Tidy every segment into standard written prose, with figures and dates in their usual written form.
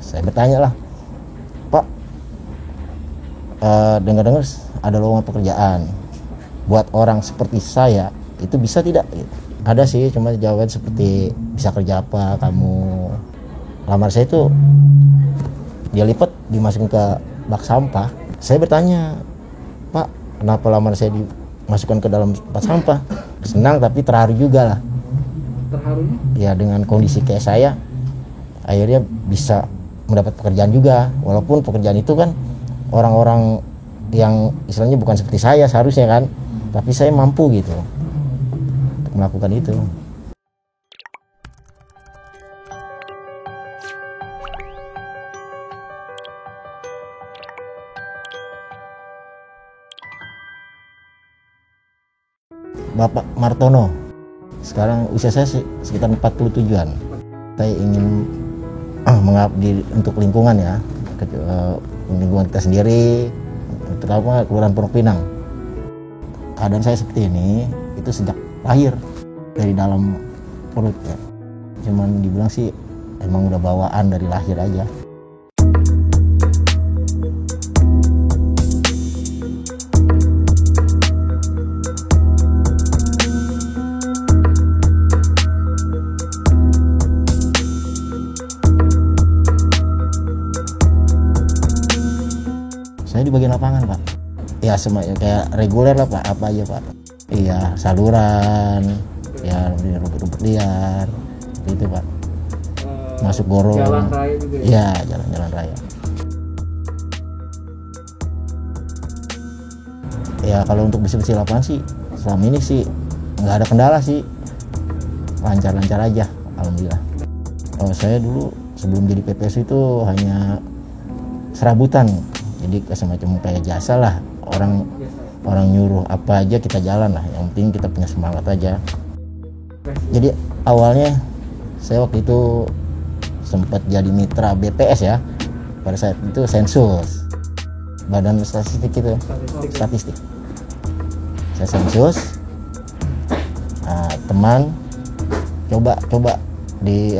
Saya bertanya lah, Pak, dengar-dengar ada lowongan pekerjaan buat orang seperti saya, itu bisa tidak? Ada sih, cuma jawaban seperti bisa kerja apa kamu. Lamar saya itu dia lipat dimasukin ke bak sampah. Saya bertanya, Pak, kenapa lamar saya dimasukkan ke dalam tempat sampah? Senang tapi terharu juga lah. Terharunya? Ya dengan kondisi kayak saya, akhirnya bisa mendapat pekerjaan juga. Walaupun pekerjaan itu kan orang-orang yang istilahnya bukan seperti saya seharusnya kan, tapi saya mampu gitu untuk melakukan itu. Bapak Martono, sekarang usia saya sekitar 47-an. Saya ingin mengabdi untuk lingkungan ya, lingkungan kita sendiri, terutama Kelurahan Pondok Pinang. Keadaan saya seperti ini itu sejak lahir dari dalam perut ya. Cuman dibilang sih emang udah bawaan dari lahir aja. Saya di bagian lapangan, Pak. Ya semuanya kayak reguler lah, Pak. Apa aja, Pak. Iya, saluran, ya rumput-rumput liar, gitu, Pak. Masuk gorong. Jalan raya juga ya? Iya, jalan-jalan raya. Ya kalau untuk bersih-bersih lapangan sih, selama ini sih nggak ada kendala sih. Lancar-lancar aja, alhamdulillah. Oh, saya dulu sebelum jadi PPSU itu hanya serabutan. Jadi semacam kayak jasa lah, orang nyuruh apa aja kita jalan lah, yang penting kita punya semangat aja. Jadi awalnya saya waktu itu sempat jadi mitra BPS ya, pada saat itu sensus, badan statistik itu, statistik. Saya sensus, teman coba di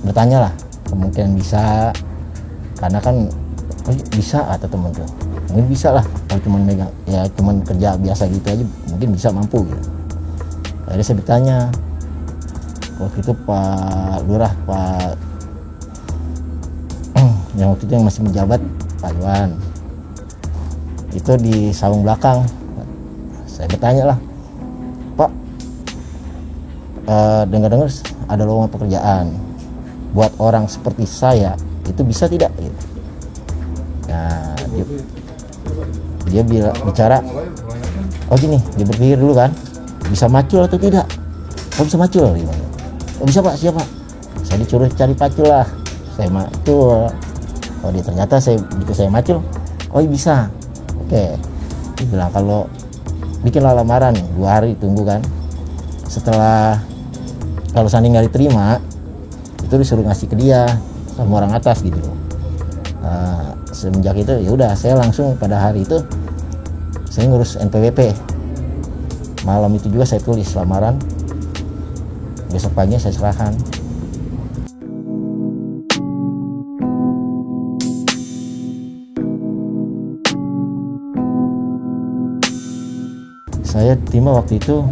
bertanya lah, kemungkinan bisa, karena kan bisa atau temen tuh mungkin bisa lah kalau cuman megang ya cuman kerja biasa gitu aja mungkin bisa mampu gitu. Akhirnya saya bertanya waktu itu Pak Lurah, Pak yang waktu itu yang masih menjabat, Pak Iwan, itu di saung belakang. Saya bertanya lah, Pak, dengar-dengar ada lowongan pekerjaan buat orang seperti saya, itu bisa tidak gitu. Nah, dia bicara, oh gini, dia berpikir dulu kan, bisa macul atau tidak? Oh bisa macul, gimana? Oh bisa Pak, siapa? Saya disuruh cari pacul lah, saya macul. Oh dia ternyata begitu saya macul, oh bisa, oke. Dia bilang kalau bikinlah lamaran, 2 hari tunggu kan. Setelah kalau sandi nggak diterima, itu disuruh ngasih ke dia sama orang atas gitu loh. Semenjak itu ya udah saya langsung pada hari itu saya ngurus NPWP. Malam itu juga saya tulis lamaran, besok pagi saya serahkan. Saya terima waktu itu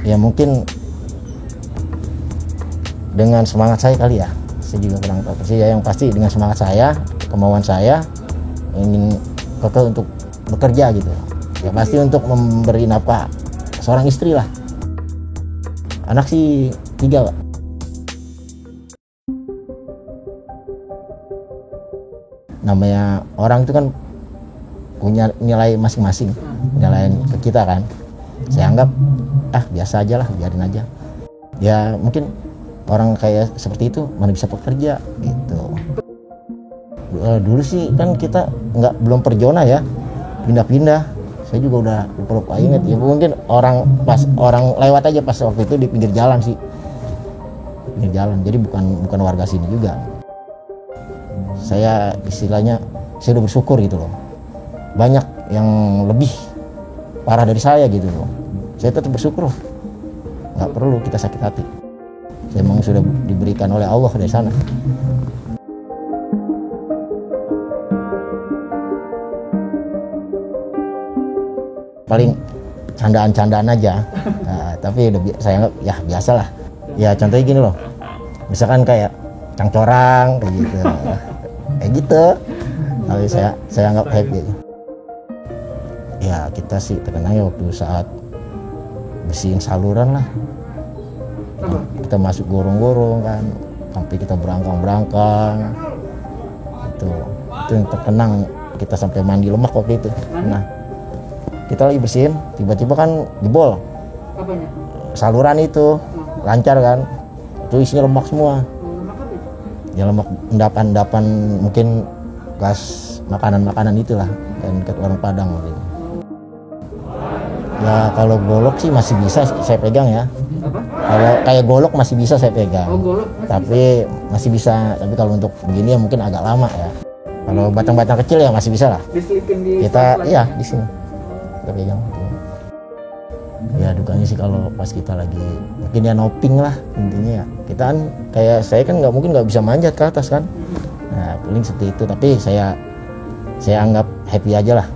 ya mungkin dengan semangat saya kali ya, saya juga kurang tahu sih ya, yang pasti dengan semangat saya, kemauan saya ingin kekeh untuk bekerja gitu ya, pasti untuk memberi nafkah seorang istri lah. Anak sih 3 Pak. Namanya orang itu kan punya nilai masing-masing, nilai ke kita kan. Saya anggap biasa aja lah, biarin aja ya, mungkin orang kayak seperti itu mana bisa bekerja gitu. Dulu sih kan kita belum perjona ya, pindah-pindah. Saya juga udah lupa inget ya, mungkin orang lewat aja pas waktu itu di pinggir jalan sih, pinggir jalan, jadi bukan warga sini juga. Saya istilahnya saya udah bersyukur gitu loh, banyak yang lebih parah dari saya gitu loh. Saya tetap bersyukur, nggak perlu kita sakit hati. Saya memang sudah diberikan oleh Allah dari sana. paling candaan-candaan aja. Nah, tapi udah saya anggap ya biasalah. Ya contohnya gini loh, misalkan kayak cangcorang kayak gitu, kayak gitu. Tapi saya anggap happy. Ya kita sih terkenang ya waktu saat bersihin saluran lah. Kita masuk gorong-gorong kan, sampai kita berangkang-berangkang. Itu yang terkenang, kita sampai mandi lemak waktu itu. Nah, kita lagi bersihin, tiba-tiba kan jebol. Apanya? Saluran itu lancar kan, itu isinya lemak semua. Lemak apa itu? Ya lemak endapan-endapan, mungkin gas makanan-makanan itulah, dan dekat warung Padang waktu itu. Ya kalau golok sih masih bisa saya pegang ya. Apa? Kalau kayak golok masih bisa saya pegang. Oh, golok Tapi masih bisa. Tapi kalau untuk begini ya mungkin agak lama ya. Kalau batang-batang kecil ya masih bisa lah. diselipin di Kita sela-sela. iya di sini. Kita pegang. Ya dukanya sih kalau pas kita lagi mungkin ya noping lah intinya ya. Kita kan kayak saya kan nggak bisa manjat ke atas kan. Nah paling seperti itu. Tapi saya anggap happy aja lah.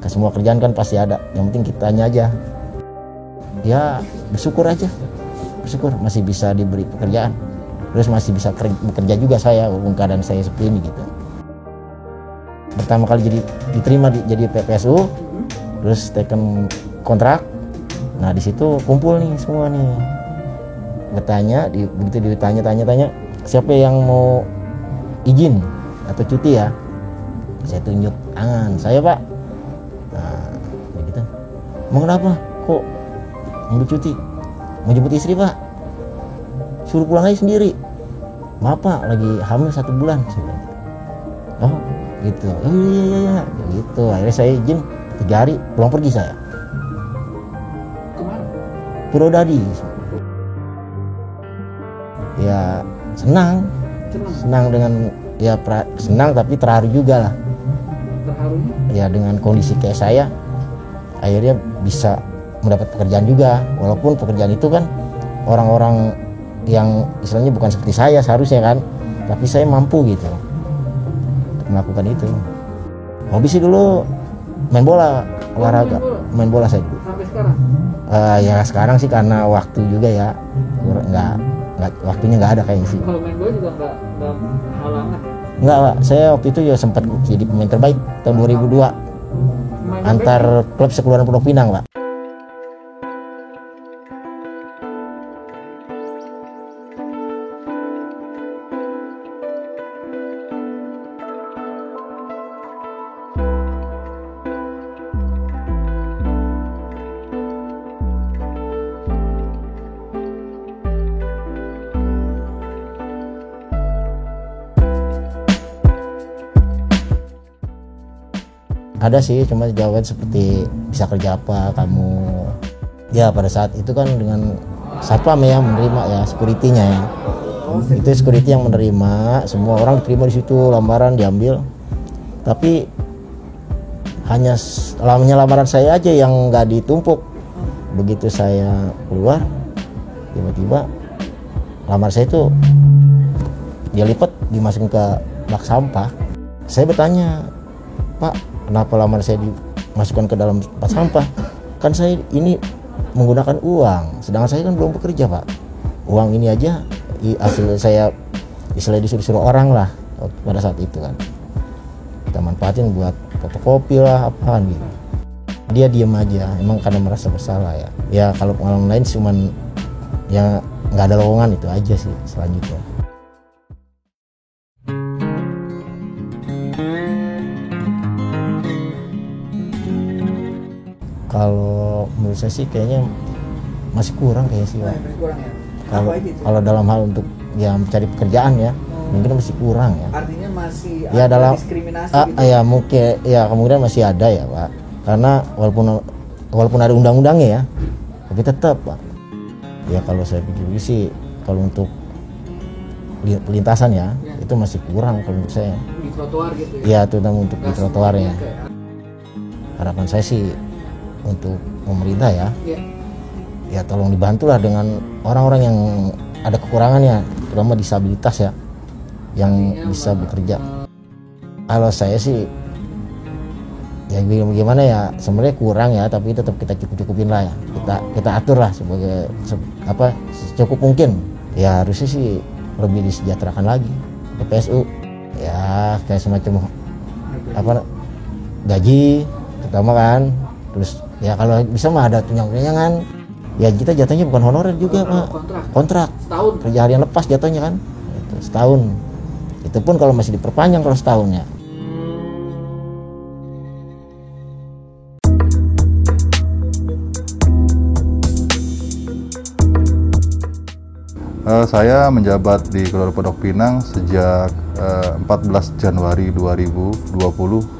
Ke semua kerjaan kan pasti ada. Yang penting kitanya aja. Ya bersyukur aja. Bersyukur masih bisa diberi pekerjaan. Terus masih bisa bekerja juga saya walaupun keadaan saya seperti ini gitu. Pertama kali diterima jadi PPSU, terus taken kontrak. Nah di situ kumpul nih semua nih. Bertanya, begitu ditanya, siapa yang mau izin atau cuti ya? Saya tunjuk tangan, saya Pak. Nah begitu. Mau kenapa? Kok ambil cuti? Mau jemput istri Pak? Suruh pulang aja sendiri. Maaf Pak, lagi hamil 1 bulan. Oh gitu. Oh iya. Gitu. Akhirnya saya izin 3 hari pulang pergi saya. Kemana? Purwodadi. Ya senang dengan ya senang tapi terharu juga lah. Terharunya? Ya dengan kondisi kayak saya akhirnya bisa mendapat pekerjaan juga, walaupun pekerjaan itu kan orang-orang yang istilahnya bukan seperti saya seharusnya kan, tapi saya mampu gitu untuk melakukan itu. Hobi sih dulu main bola, olahraga, main bola saya dulu. Sampai sekarang? Ya sekarang sih karena waktu juga ya, waktunya nggak ada kayaknya sih. Kalau main bola juga nggak halangan. Nggak Pak, saya waktu itu ya sempat jadi pemain terbaik tahun 2002 Main antar klub sekeluaran Pondok Pinang Pak. Ada sih, cuma jawaban seperti bisa kerja apa kamu. Ya pada saat itu kan dengan satpam ya menerima ya security-nya ya. Itu security yang menerima, semua orang diterima di situ, lamaran diambil. Tapi hanya lamaran saya aja yang nggak ditumpuk. Begitu saya keluar, tiba-tiba lamaran saya itu dia lipat dimasukin ke bak sampah. Saya bertanya, Pak, kenapa lamaran saya dimasukkan ke dalam tempat sampah? Kan saya ini menggunakan uang, sedangkan saya kan belum bekerja Pak. Uang ini aja hasil saya istilahnya disuruh orang lah pada saat itu kan. Kita manfaatin buat fotokopi lah apaan gitu. Dia diam aja, emang karena merasa bersalah ya. Ya kalau pengalaman lain cuman ya nggak ada lowongan itu aja sih selanjutnya. Kalau menurut saya sih kayaknya masih kurang kayaknya sih Pak. Masih kurang ya? Kalau dalam hal untuk ya mencari pekerjaan ya mungkin masih kurang ya. Artinya masih Ya ada dalam diskriminasi gitu? ya mungkin ya kemungkinan masih ada ya Pak. Karena walaupun ada undang-undangnya ya, tapi tetap Pak. Ya kalau saya pikir sih kalau untuk pelintasan ya itu masih kurang kalau menurut saya. Di trotoar gitu ya? Ya terutama untuk di trotoarnya. Harapan saya sih untuk pemerintah ya, ya tolong dibantulah dengan orang-orang yang ada kekurangannya, terutama disabilitas ya, yang bisa bekerja. Kalau saya sih ya gimana ya, sebenarnya kurang ya, tapi tetap kita cukupin lah ya, kita atur lah sebagai secukup mungkin. Ya harusnya sih lebih disejahterakan lagi PPSU ya, kayak semacam gaji terutama kan, terus ya kalau bisa mah ada tunjangan ya, kita jatuhnya bukan honorer juga Pak, kontrak setahun, kerja harian lepas jatuhnya kan, itu setahun, itu pun kalau masih diperpanjang kalau setahunnya. Saya menjabat di Kelurahan Pondok Pinang sejak 14 Januari 2020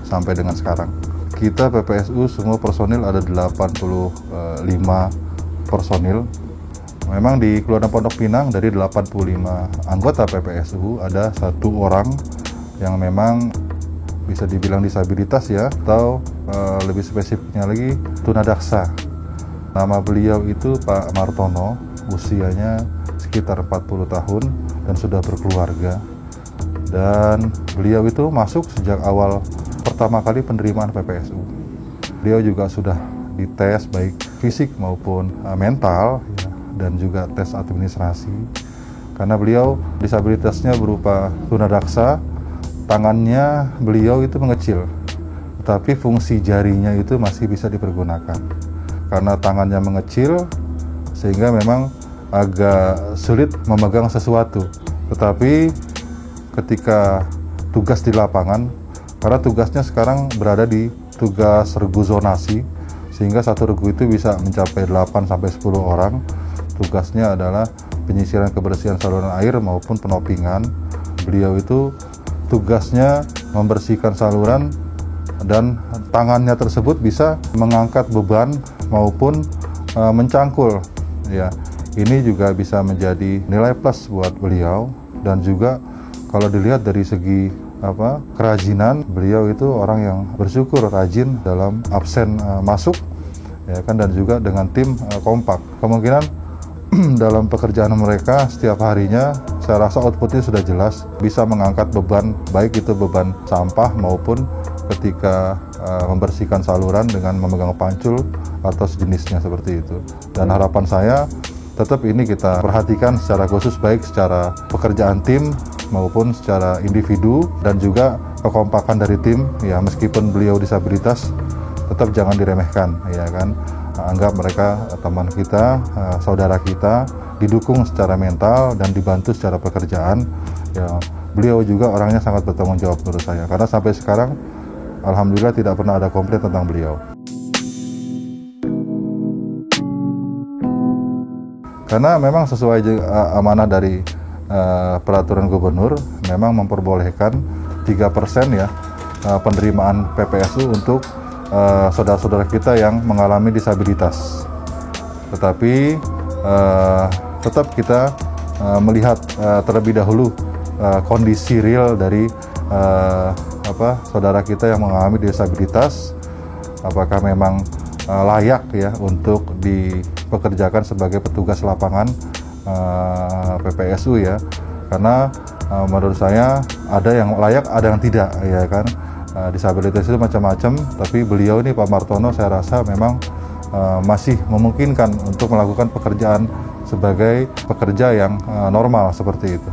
sampai dengan sekarang. Kita PPSU semua personil ada 85 personil. Memang di Kelurahan Pondok Pinang dari 85 anggota PPSU ada 1 orang yang memang bisa dibilang disabilitas ya, atau lebih spesifiknya lagi tunadaksa. Nama beliau itu Pak Martono, usianya sekitar 40 tahun dan sudah berkeluarga. Dan beliau itu masuk sejak awal pertama kali penerimaan PPSU. Beliau juga sudah dites baik fisik maupun mental ya, dan juga tes administrasi. Karena beliau disabilitasnya berupa tunadaksa, tangannya beliau itu mengecil, tetapi fungsi jarinya itu masih bisa dipergunakan. Karena tangannya mengecil, sehingga memang agak sulit memegang sesuatu. Tetapi ketika tugas di lapangan, karena tugasnya sekarang berada di tugas regu zonasi, sehingga satu regu itu bisa mencapai 8-10 orang. Tugasnya adalah penyisiran kebersihan saluran air maupun penopingan. Beliau itu tugasnya membersihkan saluran, dan tangannya tersebut bisa mengangkat beban maupun mencangkul ya. Ini juga bisa menjadi nilai plus buat beliau. Dan juga kalau dilihat dari segi kerajinan, beliau itu orang yang bersyukur, rajin dalam absen masuk ya kan, dan juga dengan tim kompak. Kemungkinan dalam pekerjaan mereka setiap harinya saya rasa outputnya sudah jelas, bisa mengangkat beban, baik itu beban sampah maupun ketika membersihkan saluran dengan memegang pancul atau sejenisnya seperti itu. Dan harapan saya tetap ini kita perhatikan secara khusus, baik secara pekerjaan tim maupun secara individu, dan juga kekompakan dari tim ya, meskipun beliau disabilitas tetap jangan diremehkan ya kan. Anggap mereka teman kita, saudara kita, didukung secara mental dan dibantu secara pekerjaan ya. Beliau juga orangnya sangat bertanggung jawab menurut saya, karena sampai sekarang alhamdulillah tidak pernah ada komplain tentang beliau. Karena memang sesuai amanah dari peraturan gubernur, memang memperbolehkan 3% ya penerimaan PPSU untuk saudara-saudara kita yang mengalami disabilitas. Tetapi tetap kita melihat terlebih dahulu kondisi real dari saudara kita yang mengalami disabilitas, apakah memang layak ya untuk dipekerjakan sebagai petugas lapangan PPSU ya. Karena menurut saya ada yang layak, ada yang tidak ya kan. Disabilitas itu macam-macam, tapi beliau ini Pak Martono saya rasa memang masih memungkinkan untuk melakukan pekerjaan sebagai pekerja yang normal seperti itu.